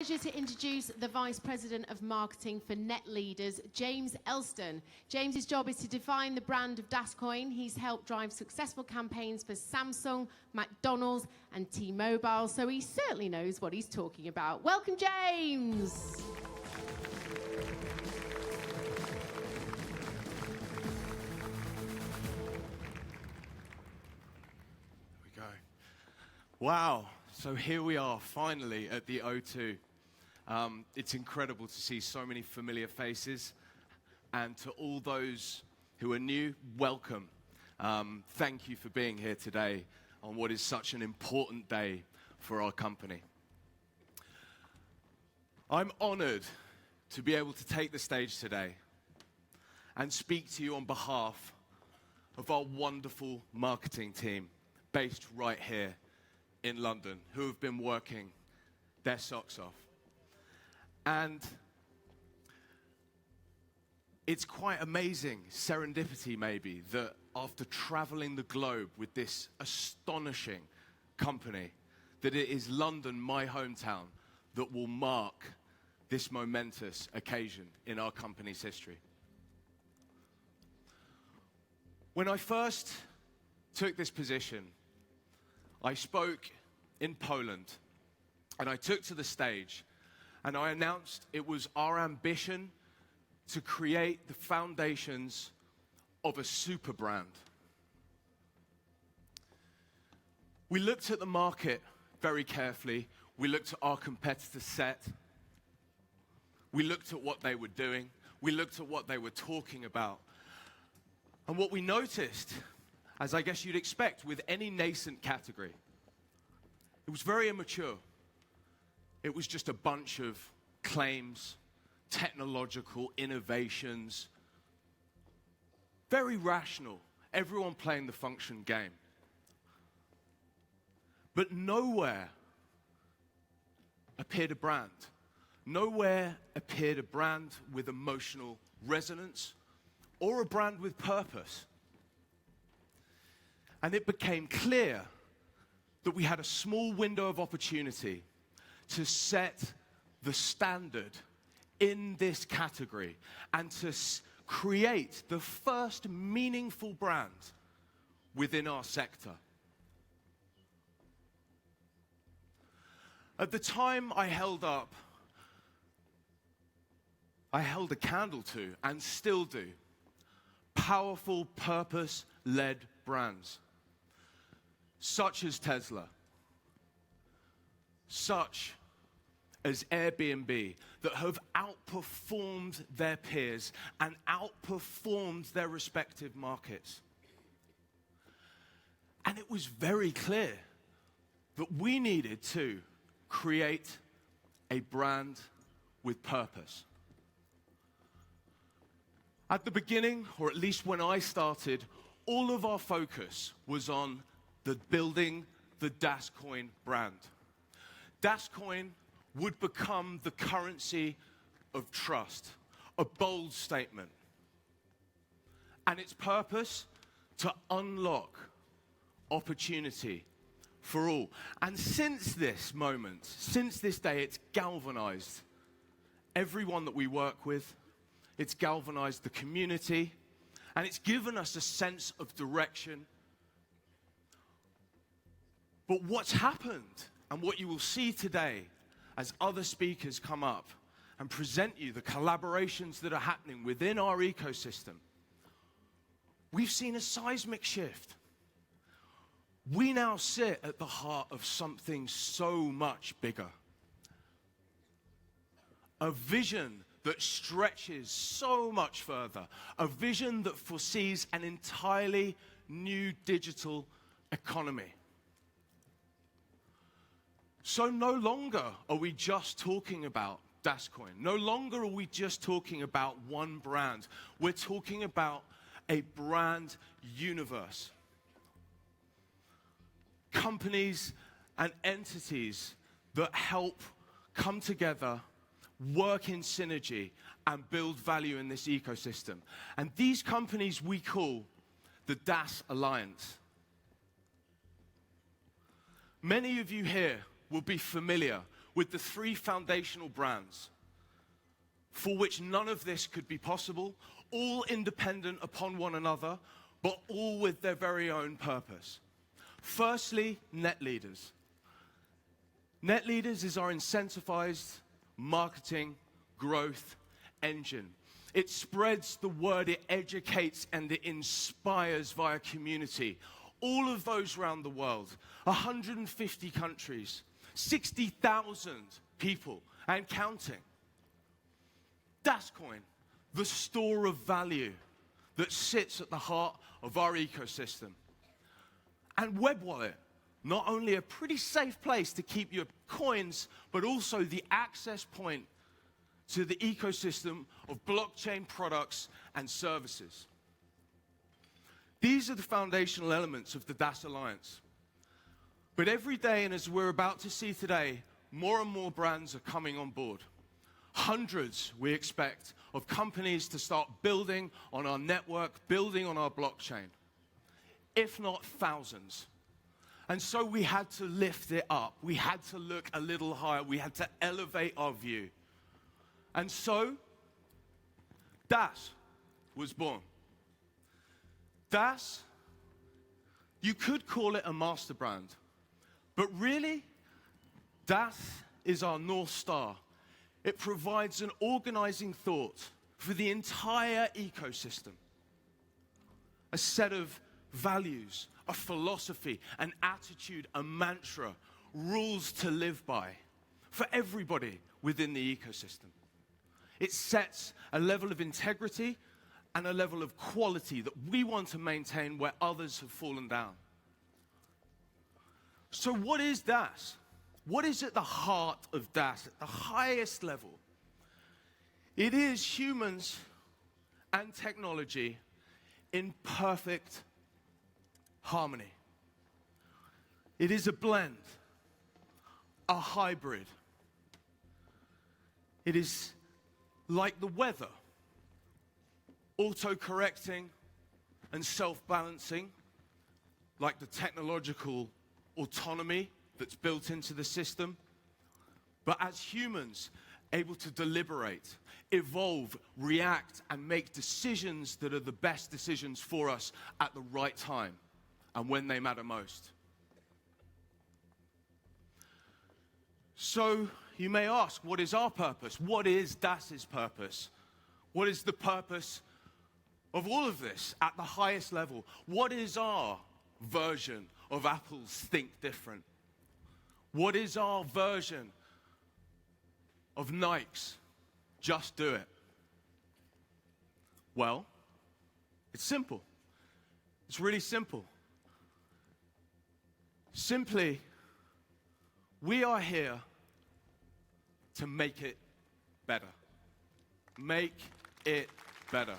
Pleasure to introduce the Vice President of Marketing for Net Leaders, James Elston. James's job is to define the brand of Dascoin. He's helped drive successful campaigns for Samsung, McDonald's and T-Mobile, so he certainly knows what he's talking about. Welcome, James. There we go. Wow, so here we are finally at the O2. It's incredible to see so many familiar faces, and to all those who are new, welcome. Thank you for being here today on what is such an important day for our company. I'm honored to be able to take the stage today and speak to you on behalf of our wonderful marketing team based right here in London, who have been working their socks off. And it's quite amazing, serendipity maybe, that after traveling the globe with this astonishing company, that it is London, my hometown, that will mark this momentous occasion in our company's history. When I first took this position, I spoke in Poland, and I took to the stage, and I announced it was our ambition to create the foundations of a super brand. We looked at the market very carefully. We looked at our competitor set. We looked at what they were doing. We looked at what they were talking about. And what we noticed, as I guess you'd expect with any nascent category, it was very immature. It was just a bunch of claims, technological innovations, very rational, everyone playing the function game. But nowhere appeared a brand. Nowhere appeared a brand with emotional resonance or a brand with purpose. And it became clear that we had a small window of opportunity to set the standard in this category and to create the first meaningful brand within our sector. At the time I held a candle to, and still do, powerful purpose-led brands, such as Tesla, such as Airbnb, that have outperformed their peers and outperformed their respective markets. And it was very clear that we needed to create a brand with purpose. At the beginning, or at least when I started, all of our focus was on building the Dascoin brand. Dascoin would become the currency of trust, a bold statement. And its purpose, to unlock opportunity for all. And since this moment, since this day, it's galvanized everyone that we work with, it's galvanized the community, and it's given us a sense of direction. But what's happened, and what you will see today as other speakers come up and present you the collaborations that are happening within our ecosystem, we've seen a seismic shift. We now sit at the heart of something so much bigger. A vision that stretches so much further. A vision that foresees an entirely new digital economy. So no longer are we just talking about Dascoin. No longer are we just talking about one brand. We're talking about a brand universe. Companies and entities that help come together, work in synergy, and build value in this ecosystem. And these companies we call the DAS Alliance. Many of you here will be familiar with the three foundational brands for which none of this could be possible, all independent upon one another, but all with their very own purpose. Firstly, Net Leaders. Net Leaders is our incentivized marketing growth engine. It spreads the word, it educates, and it inspires via community. All of those around the world, 150 countries, 60,000 people, and counting. Dascoin, the store of value that sits at the heart of our ecosystem. And Web Wallet, not only a pretty safe place to keep your coins, but also the access point to the ecosystem of blockchain products and services. These are the foundational elements of the DAS Alliance. But every day, and as we're about to see today, more and more brands are coming on board. Hundreds, we expect, of companies to start building on our network, building on our blockchain, if not thousands. And so we had to lift it up. We had to look a little higher. We had to elevate our view. And so, DAS was born. DAS, you could call it a master brand, but really, DAS is our North Star. It provides an organizing thought for the entire ecosystem. A set of values, a philosophy, an attitude, a mantra, rules to live by for everybody within the ecosystem. It sets a level of integrity and a level of quality that we want to maintain where others have fallen down. So what is DAS? What is at the heart of DAS, at the highest level? It is humans and technology in perfect harmony. It is a blend, a hybrid. It is like the weather, auto-correcting and self-balancing, like the technological autonomy that's built into the system, but as humans, able to deliberate, evolve, react, and make decisions that are the best decisions for us at the right time and when they matter most. So you may ask, what is our purpose? What is DAS's purpose? What is the purpose of all of this at the highest level? What is our version of Apple's Think Different? What is our version of Nike's Just Do It? Well, it's simple. It's really simple. Simply, we are here to make it better. Make it better.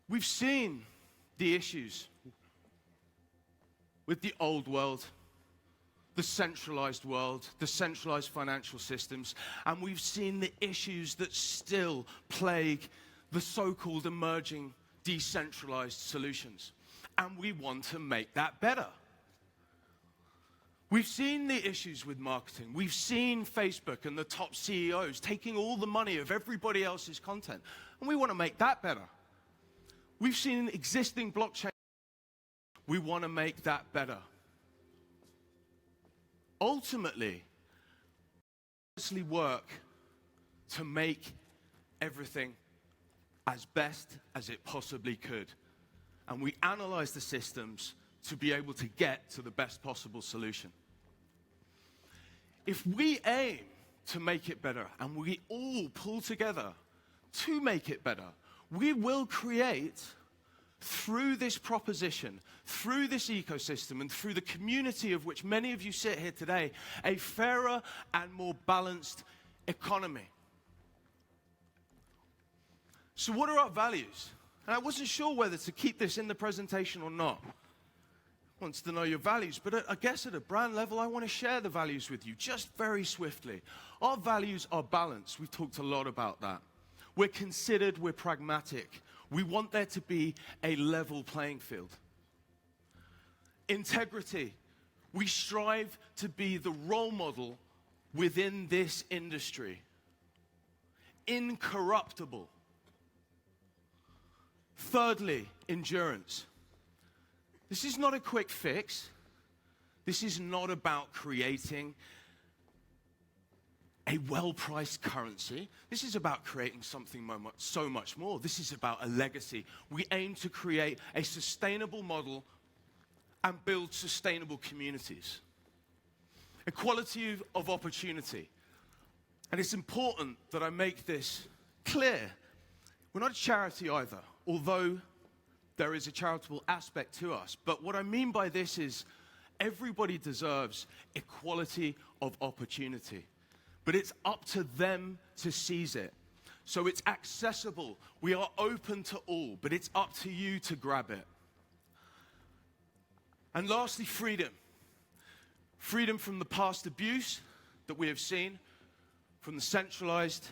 We've seen the issues with the old world, the centralized world, the centralized financial systems, and we've seen the issues that still plague the so-called emerging decentralized solutions. And we want to make that better. We've seen the issues with marketing. We've seen Facebook and the top CEOs taking all the money of everybody else's content, and we want to make that better. We've seen existing blockchain. We want to make that better. Ultimately, we work to make everything as best as it possibly could. And we analyze the systems to be able to get to the best possible solution. If we aim to make it better, and we all pull together to make it better, we will create, through this proposition, through this ecosystem, and through the community of which many of you sit here today, a fairer and more balanced economy. So what are our values? And I wasn't sure whether to keep this in the presentation or not. Wants to know your values, but I guess at a brand level, I want to share the values with you just very swiftly. Our values are balanced. We've talked a lot about that. We're considered, we're pragmatic. We want there to be a level playing field. Integrity. We strive to be the role model within this industry. Incorruptible. Thirdly, endurance. This is not a quick fix. This is not about creating a well-priced currency. This is about creating something so much more. This is about a legacy. We aim to create a sustainable model and build sustainable communities. Equality of opportunity. And it's important that I make this clear. We're not a charity either, although there is a charitable aspect to us. But what I mean by this is everybody deserves equality of opportunity. But it's up to them to seize it. So it's accessible. We are open to all, but it's up to you to grab it. And lastly, freedom. Freedom from the past abuse that we have seen, from the centralized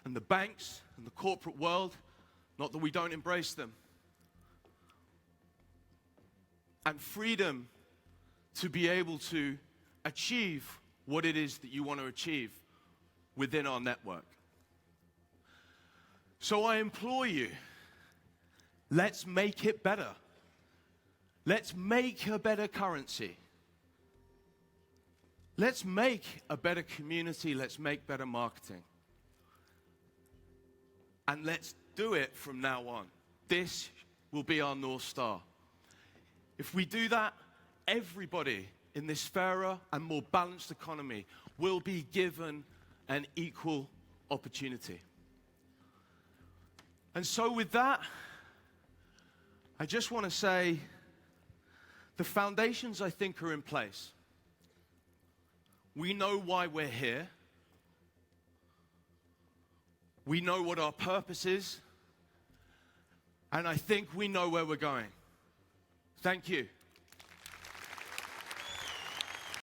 and the banks and the corporate world. Not that we don't embrace them. And freedom to be able to achieve what it is that you want to achieve within our network. So I implore you, let's make it better. Let's make a better currency. Let's make a better community. Let's make better marketing. And let's do it from now on. This will be our North Star. If we do that, everybody in this fairer and more balanced economy will be given an equal opportunity. And so with that, I just want to say the foundations, I think, are in place. We know why we're here. We know what our purpose is. And I think we know where we're going. Thank you.